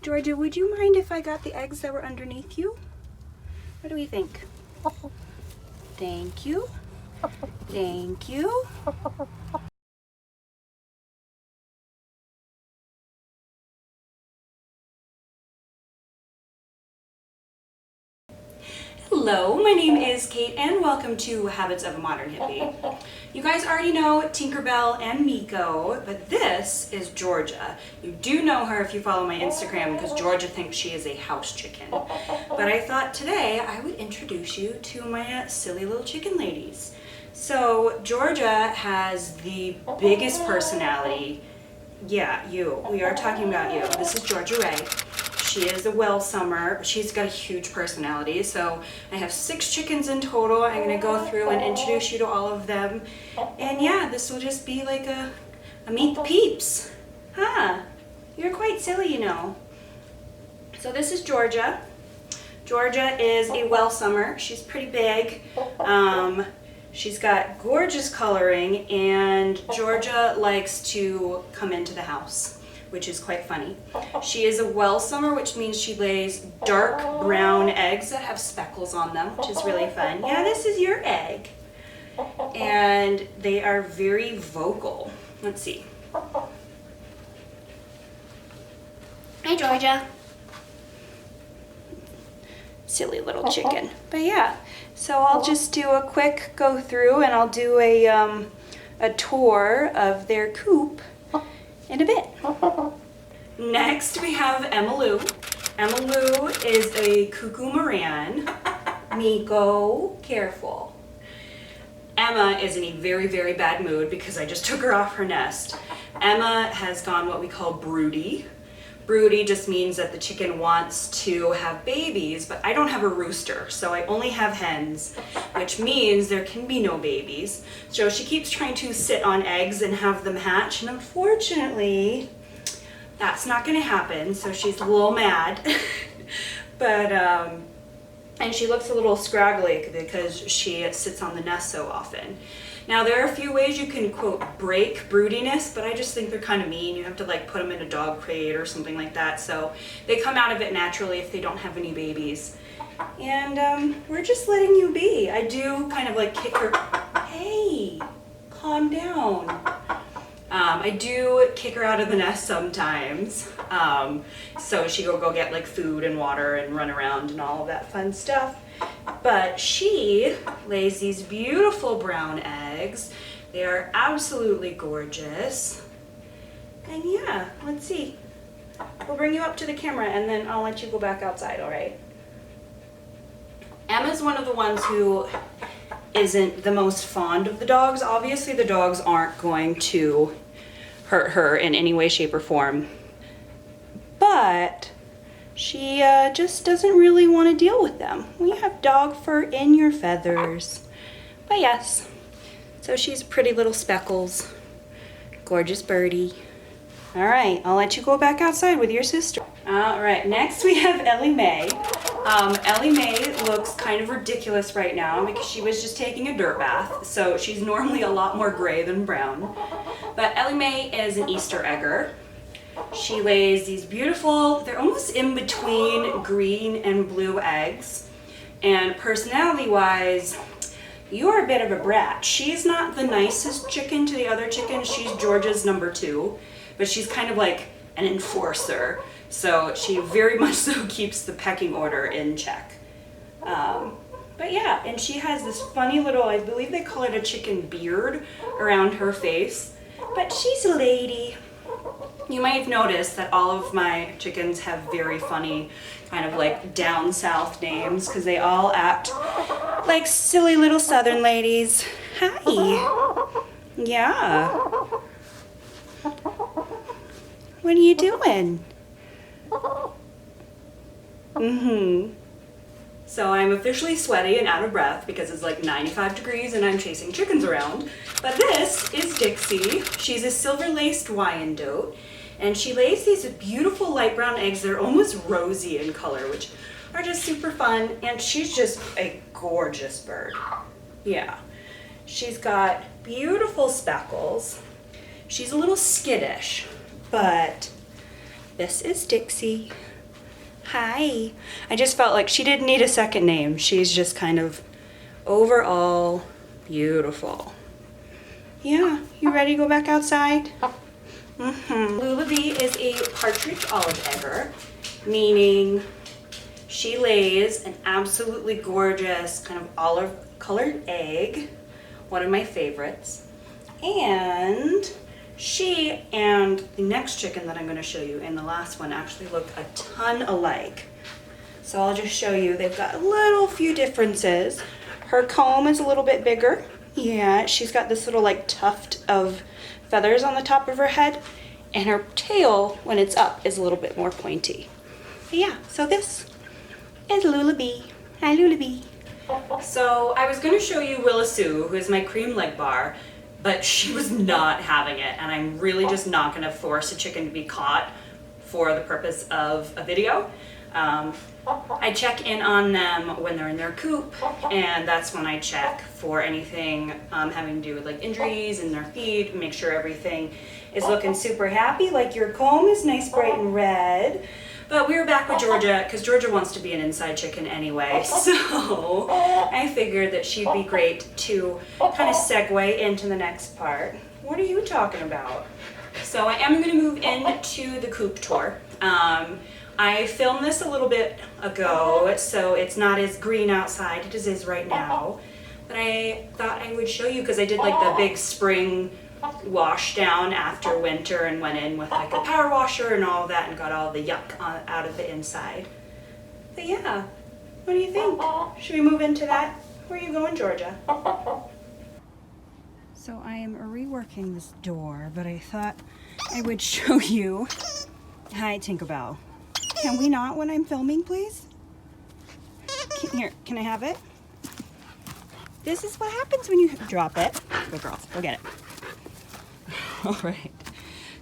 Georgia, would you mind if I got the eggs that were underneath you? What do we think? Thank you. Thank you. Hello, my name is Kate and welcome to Habits of a Modern Hippie. You guys already know Tinkerbell and Miko, but this is Georgia. You do know her if you follow my Instagram because Georgia thinks she is a house chicken. But I thought today I would introduce you to my silly little chicken ladies. So Georgia has the biggest personality. Yeah, you. We are talking about you. This is Georgia Ray. She is a well-summer. She's got a huge personality. So I have 6 chickens in total. I'm going to go through and introduce you to all of them. And yeah, this will just be like a meet the peeps. Huh? You're quite silly, you know. So this is Georgia. Georgia is a well-summer. She's pretty big. She's got gorgeous coloring, and Georgia likes to come into the house, which is quite funny. She is a well-summer, which means she lays dark brown eggs that have speckles on them, which is really fun. Yeah, this is your egg. And they are very vocal. Let's see. Hi, Georgia. Silly little chicken. But yeah, so I'll just do a quick go through and I'll do a tour of their coop in a bit. Next we have Emma Lou. Emma Lou is a cuckoo Moran. Miko, careful. Emma is in a very, very bad mood because I just took her off her nest. Emma has gone what we call broody. Broody just means that the chicken wants to have babies, but I don't have a rooster, so I only have hens, which means there can be no babies. So she keeps trying to sit on eggs and have them hatch, and unfortunately, that's not gonna happen, so she's a little mad. But, and she looks a little scraggly because she sits on the nest so often. Now there are a few ways you can, quote, break broodiness, but I just think they're kind of mean. You have to like put them in a dog crate or something like that. So they come out of it naturally if they don't have any babies. And we're just letting you be. I do kind of like kick her, hey, calm down. I do kick her out of the nest sometimes. So she will go get like food and water and run around and all of that fun stuff. But she lays these beautiful brown eggs. They are absolutely gorgeous. And yeah, let's see. We'll bring you up to the camera and then I'll let you go back outside, all right? Emma's one of the ones who isn't the most fond of the dogs. Obviously, the dogs aren't going to hurt her in any way, shape, or form. But she just doesn't really want to deal with them. We have dog fur in your feathers. But yes, so she's pretty little speckles. Gorgeous birdie. All right, I'll let you go back outside with your sister. All right, next we have Ellie Mae. Ellie Mae looks kind of ridiculous right now because she was just taking a dirt bath. So she's normally a lot more gray than brown. But Ellie Mae is an Easter egger. She lays these beautiful, they're almost in between green and blue eggs. And personality-wise, you're a bit of a brat. She's not the nicest chicken to the other chickens. She's Georgia's number 2, but she's kind of like an enforcer. So she very much so keeps the pecking order in check. But yeah, and she has this funny little, I believe they call it a chicken beard around her face. But she's a lady. You might have noticed that all of my chickens have very funny kind of like down south names because they all act like silly little southern ladies. Hi. Yeah. What are you doing? So I'm officially sweaty and out of breath because it's like 95 degrees and I'm chasing chickens around. But this is Dixie. She's a silver-laced Wyandotte. And she lays these beautiful light brown eggs that are almost rosy in color, which are just super fun. And she's just a gorgeous bird. Yeah. She's got beautiful speckles. She's a little skittish, but this is Dixie. Hi. I just felt like she didn't need a second name. She's just kind of overall beautiful. Yeah, you ready to go back outside? Lullaby is a partridge olive egger, meaning she lays an absolutely gorgeous kind of olive colored egg, one of my favorites. And she and the next chicken that I'm going to show you and the last one actually look a ton alike. So I'll just show you, they've got a little few differences. Her comb is a little bit bigger. Yeah, she's got this little like tuft of feathers on the top of her head, and her tail, when it's up, is a little bit more pointy. But yeah, so this is Lullaby. Hi, Lullaby. So I was going to show you Willa Sue, who is my cream leg bar, but she was not having it, and I'm really just not going to force a chicken to be caught for the purpose of a video. I check in on them when they're in their coop, and that's when I check for anything having to do with like injuries in their feet, make sure everything is looking super happy, like your comb is nice, bright and red. But we were back with Georgia because Georgia wants to be an inside chicken anyway, so I figured that she'd be great to kind of segue into the next part. What are you talking about? So I am going to move into the coop tour. I filmed this a little bit ago, so it's not as green outside as it is right now. But I thought I would show you because I did like the big spring wash down after winter and went in with like a power washer and all of that and got all the yuck out of the inside. But yeah, what do you think? Should we move into that? Where are you going, Georgia? So I am reworking this door, but I thought I would show you. Hi, Tinkerbell. Can we not when I'm filming, please? Here, can I have it? This is what happens when you drop it. Good girls, go get it. All right.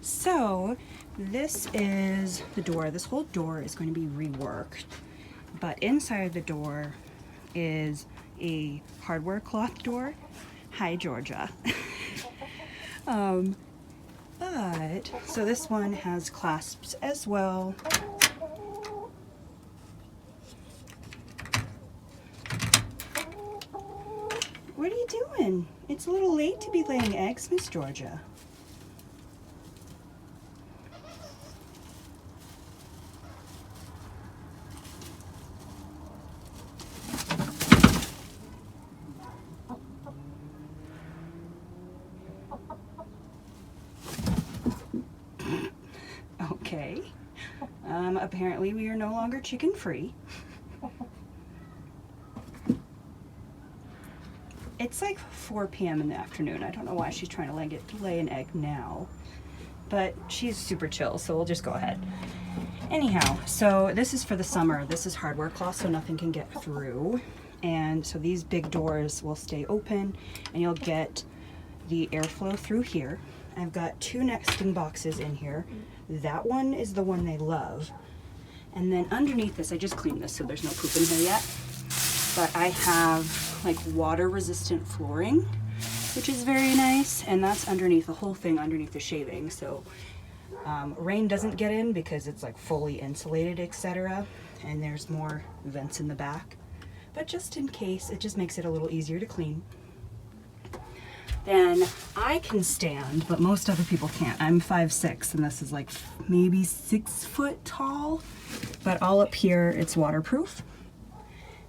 So this is the door. This whole door is going to be reworked, but inside the door is a hardware cloth door. Hi, Georgia. But so this one has clasps as well. What are you doing? It's a little late to be laying eggs, Miss Georgia. Okay. Apparently we are no longer chicken free. It's like 4 p.m. in the afternoon. I don't know why she's trying to lay an egg now, but she's super chill, so we'll just go ahead. Anyhow, so this is for the summer. This is hardware cloth, so nothing can get through. And so these big doors will stay open, and you'll get the airflow through here. I've got 2 nesting boxes in here. That one is the one they love. And then underneath this, I just cleaned this so there's no poop in here yet. But I have like water resistant flooring, which is very nice. And that's underneath the whole thing, underneath the shaving. So rain doesn't get in because it's like fully insulated, etc. And there's more vents in the back. But just in case, it just makes it a little easier to clean. Then I can stand, but most other people can't. I'm 5'6", and this is like maybe 6 foot tall, but all up here it's waterproof.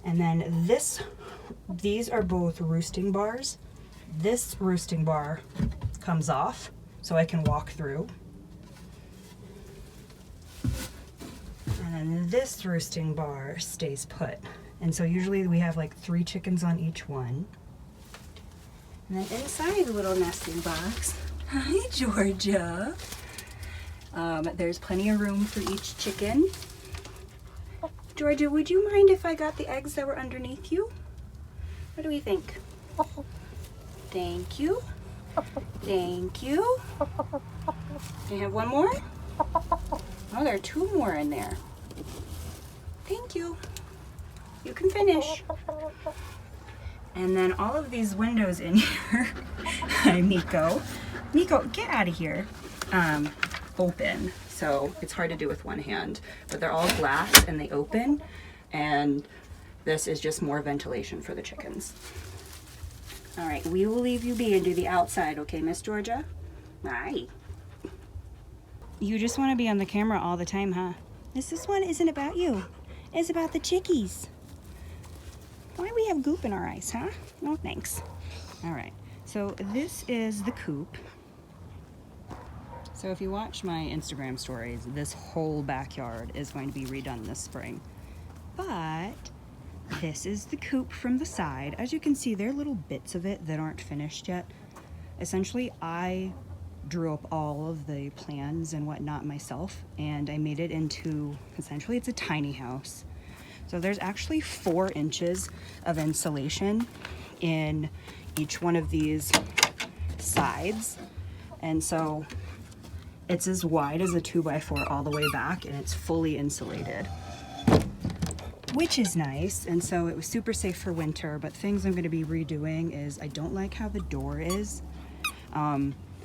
And then these are both roosting bars. This roosting bar comes off, so I can walk through. And then this roosting bar stays put. And so usually we have like 3 chickens on each one. And then inside the little nesting box, hi Georgia, there's plenty of room for each chicken. Georgia, would you mind if I got the eggs that were underneath you? What do we think? Thank you. Thank you. Can you have one more? Oh, there are 2 more in there. Thank you. You can finish. And then all of these windows in here, hi Miko. Miko, get out of here. Open. so it's hard to do with one hand, but they're all glass and they open, and this is just more ventilation for the chickens. All right, we will leave you be and do the outside, okay, Miss Georgia? All right. You just want to be on the camera all the time, huh? This one isn't about you. It's about the chickies. Why we have goop in our eyes, huh? No thanks. All right, so this is the coop. So if you watch my Instagram stories, this whole backyard is going to be redone this spring. But this is the coop from the side. As you can see, there are little bits of it that aren't finished yet. Essentially, I drew up all of the plans and whatnot myself, and I made it into, essentially it's a tiny house. So there's actually 4 inches of insulation in each one of these sides. And so it's as wide as a 2x4 all the way back, and it's fully insulated, which is nice. And so it was super safe for winter, but things I'm going to be redoing is I don't like how the door is.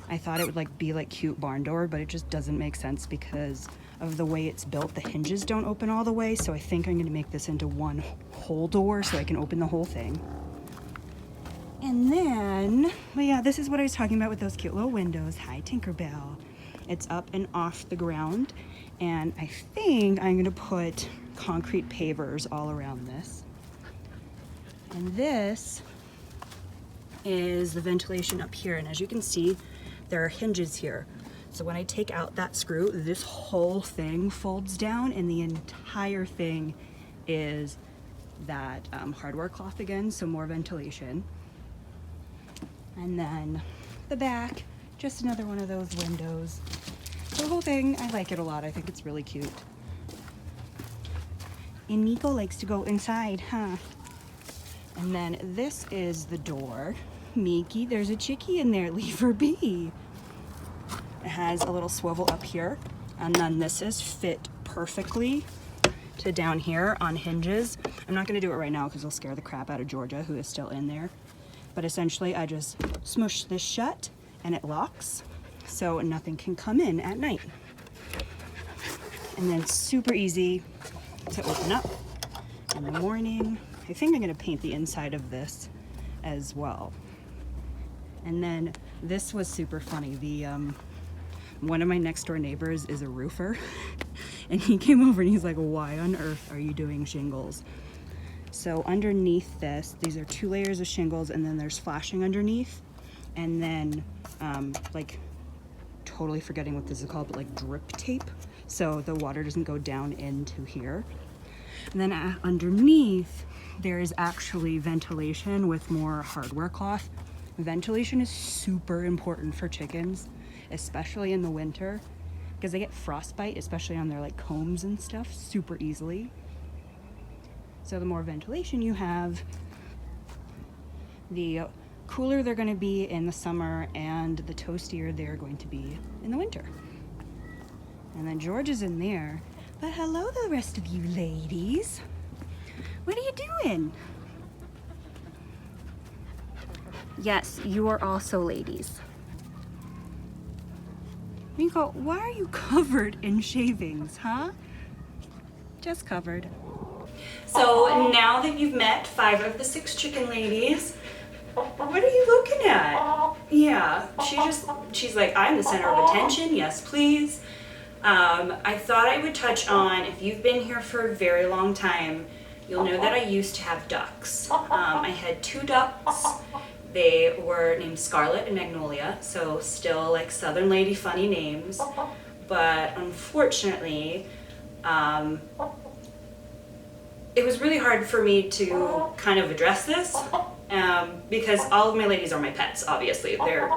I thought it would be like cute barn door, but it just doesn't make sense because of the way it's built. The hinges don't open all the way, so I think I'm going to make this into one whole door so I can open the whole thing. And then, well, yeah, this is what I was talking about with those cute little windows. Hi, Tinkerbell. It's up and off the ground, and I think I'm going to put concrete pavers all around this. And this is the ventilation up here, and as you can see, there are hinges here. So when I take out that screw, this whole thing folds down, and the entire thing is that hardware cloth again, so more ventilation. And then the back, just another one of those windows. The whole thing, I like it a lot. I think it's really cute. And Nico likes to go inside, huh? And then this is the door. Mickey, there's a chickie in there, leave her be. It has a little swivel up here, and then this is fit perfectly to down here on hinges. I'm not gonna do it right now because it'll scare the crap out of Georgia, who is still in there. But essentially I just smush this shut and it locks so nothing can come in at night. And then super easy to open up in the morning. I think I'm gonna paint the inside of this as well. And then this was super funny. One of my next door neighbors is a roofer, and he came over and he's like, why on earth are you doing shingles? So underneath this, these are 2 layers of shingles, and then there's flashing underneath, and then totally forgetting what this is called, but drip tape, so the water doesn't go down into here. And then underneath, there is actually ventilation with more hardware cloth. Ventilation is super important for chickens, especially in the winter, because they get frostbite, especially on their combs and stuff, super easily. So the more ventilation you have, the cooler they're going to be in the summer, and the toastier they're going to be in the winter. And then George is in there. But hello, the rest of you ladies. What are you doing? Yes, you are also ladies. Nico, why are you covered in shavings, huh? Just covered. So now that you've met 5 of the 6 chicken ladies, what are you looking at? Yeah, she's like, I'm the center of attention, yes please. I thought I would touch on, if you've been here for a very long time, you'll know that I used to have ducks. I had 2 ducks. They were named Scarlet and Magnolia, so still Southern lady funny names. But unfortunately, it was really hard for me to kind of address this because all of my ladies are my pets, obviously. They're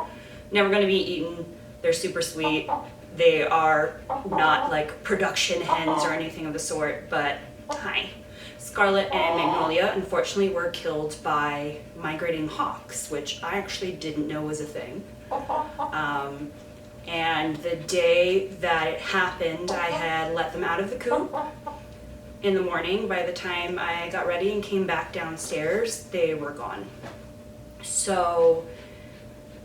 never going to be eaten. They're super sweet. They are not production hens or anything of the sort, but hi. Scarlet and Magnolia, unfortunately, were killed by migrating hawks, which I actually didn't know was a thing. And the day that it happened, I had let them out of the coop in the morning. By the time I got ready and came back downstairs, they were gone. So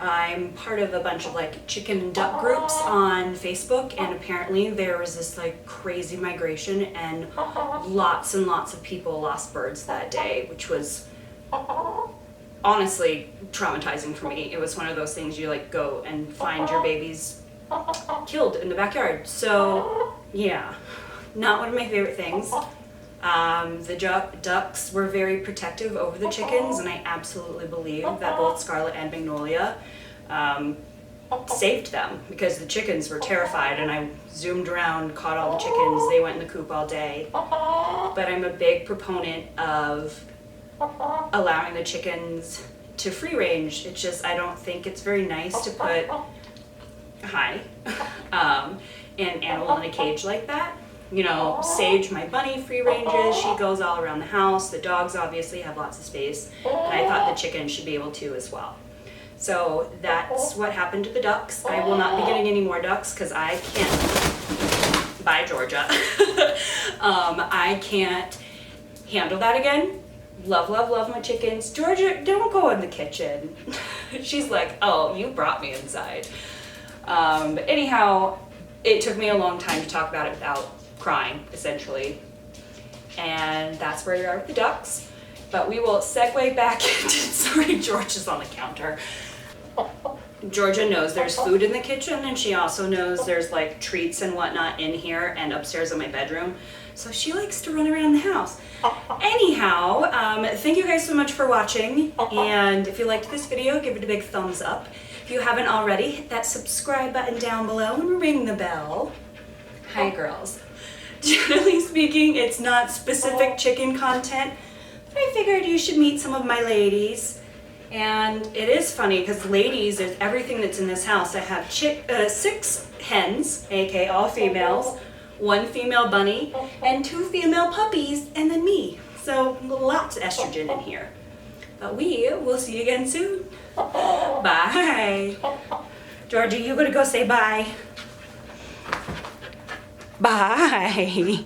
I'm part of a bunch of like chicken and duck groups on Facebook, and apparently there was this like crazy migration and lots and lots of people lost birds that day, which was honestly traumatizing for me. It was one of those things you like go and find your babies killed in the backyard. So yeah, not one of my favorite things. The ducks were very protective over the chickens, and I absolutely believe that both Scarlet and Magnolia saved them, because the chickens were terrified, and I zoomed around, caught all the chickens. They went in the coop all day. But I'm a big proponent of allowing the chickens to free range. It's just, I don't think it's very nice to put an animal in a cage like that. You know, Sage, my bunny, free ranges. She goes all around the house. The dogs obviously have lots of space, and I thought the chickens should be able to as well. So that's what happened to the ducks. I will not be getting any more ducks because I can't. Bye, Georgia. I can't handle that again. Love, love, love my chickens. Georgia, don't go in the kitchen. She's like, oh, you brought me inside. But anyhow, it took me a long time to talk about it without crying, essentially. And that's where we are with the ducks. But we will segue back into, sorry, George is on the counter. Georgia knows there's food in the kitchen, and she also knows there's like treats and whatnot in here and upstairs in my bedroom. So she likes to run around the house. Anyhow, thank you guys so much for watching. And if you liked this video, give it a big thumbs up. If you haven't already, hit that subscribe button down below and ring the bell. Hi, girls. Generally speaking, it's not specific chicken content, but I figured you should meet some of my ladies. And it is funny because ladies is everything that's in this house. I have 6 hens, aka all females, 1 female bunny, and 2 female puppies, and then me. So lots of estrogen in here. But we will see you again soon. Bye. Georgie, you gonna go say bye? Bye.